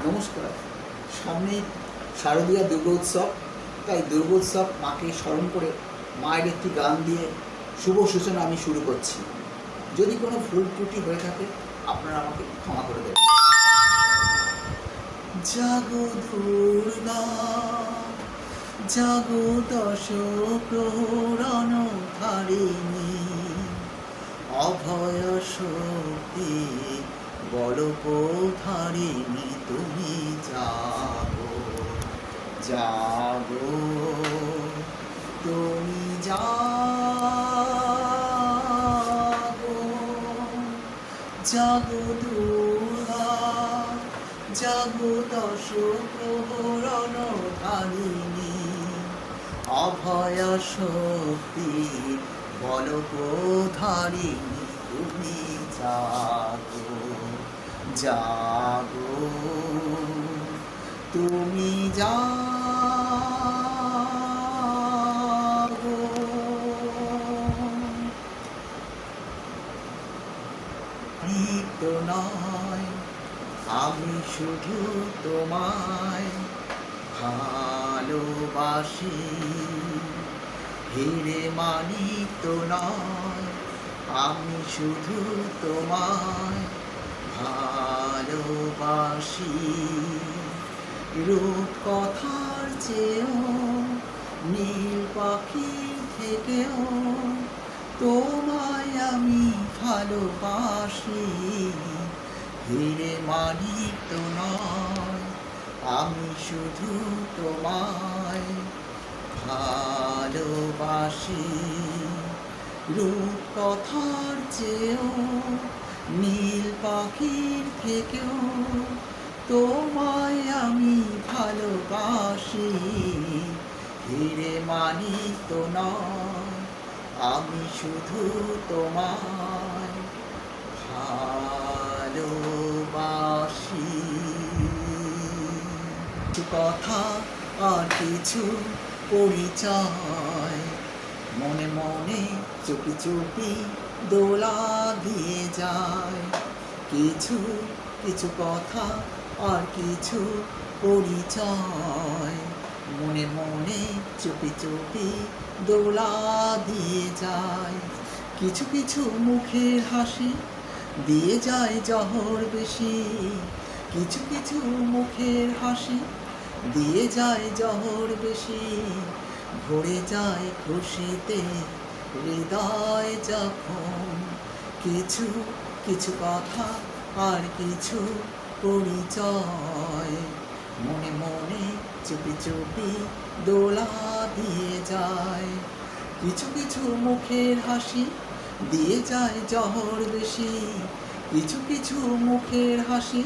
নমস্কার। সামনে শারদীয়া দুর্গোৎসব, তাই দুর্গোৎসব মাকে স্মরণ করে মায়ের একটি গান দিয়ে শুভ সূচনা আমি শুরু করছি। যদি কোনো ভুল ত্রুটি হয়ে থাকে আপনারা আমাকে ক্ষমা করে দেবেন। জাগো দুর্গা, জাগো দশ প্রহরণ ধারিণী, অভয় শক্তি বলপধারিণী তুমি জাগো, জাগো তুমি জাগো, জাগো দুর্গা, জাগো দশ প্রহরণ ধারিণী, অভয় শক্তি বলপধারিণী তুমি জাগো, জাগো তুমি জাগো। নিত্য নয় আমি শুধু তোমায় ভালোবাসি, হিরে মানিক তো নয় আমি শুধু তোমায় ভালোবাসি। রূপ কথার চেয়েও নীল পাখির থেকেও তোমায় আমি ভালোবাসি, হিরে মানিক তো নয় আমি শুধু তোমায় ভালোবাসি। রূপ কথার চেয়েও নীল পাখির থেকেও তোমায় আমি ভালোবাসি, হিরে মানিক তো নয় আমি শুধু তোমায় ভালোবাসি। কথা আর কিছু পরিচয় মনে মনে চুপি চুপি দোলা দিয়ে যায়, কিছু কিছু কথা আর কিছু পরিচয় মনে মনে চুপি চুপি দোলা দিয়ে যায়। কিছু কিছু মুখের হাসি দিয়ে যায় জহর বেশি, কিছু কিছু মুখের হাসি দিয়ে যায় জহর বেশি, ভরে যায় খুশিতে হৃদয় যখন। কিছু কিছু কথা আর কিছু পরিচয় মনে মনে চুপি চুপি দোলা দিয়ে যায়। কিছু কিছু মুখের হাসি দিয়ে যায় জহর বেশি, কিছু কিছু মুখের হাসি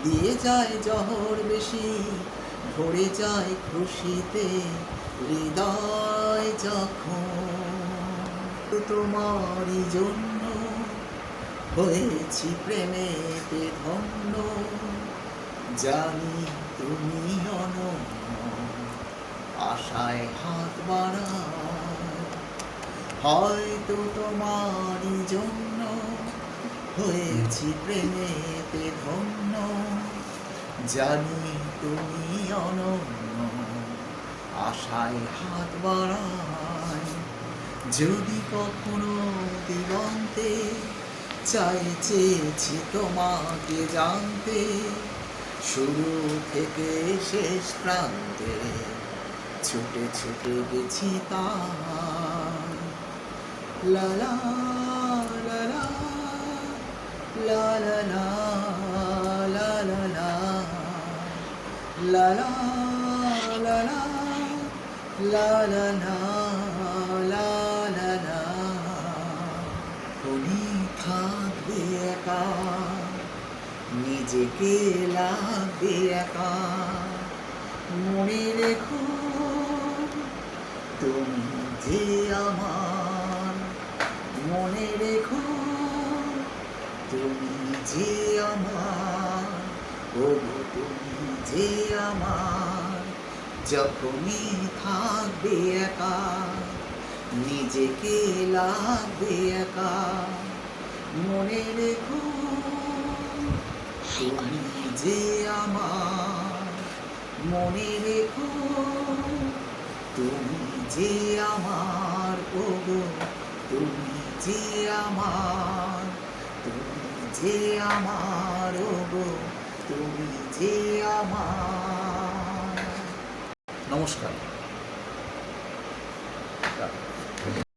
দিয়ে যায় জহর বেশি, ভরে যায় খুশিতে হৃদয় যখন। তোমারই জন্য হয়েছি প্রেমেতে ধন্য, জানি তুমি অনন্য আশায় হাত বাড়ায়। হয়তো তোমারই জন্য হয়েছি প্রেমেতে ধন্য, জানি তুমি অনন্য আশায় হাত বাড়ায়। যদি কখনো দিগন্তে চেয়েছি তোমাকে জানতে, শুরু থেকে শেষ প্রান্তে ছুটে ছুটে গেছি তাই। লা লা লা লা লা লা লা লা লা লা লা লা লা লা লা লা লা লা। উনি থাকবে একা, নিজেকে লাগবে একা, মনে রেখো তুমি যে আমার, মনে রেখো তুমি যে আমার, ওগো তুমি যে আমার। যখনই থাকবে একা নিজেকে লাগবে একা, মনে রেখো তুমি যে আমার, মনে রেখো তুমি যে আমার, ওগো তুমি যে আমার, তুমি যে আমার, ওগো তুমি যে আমার। নমস্কার।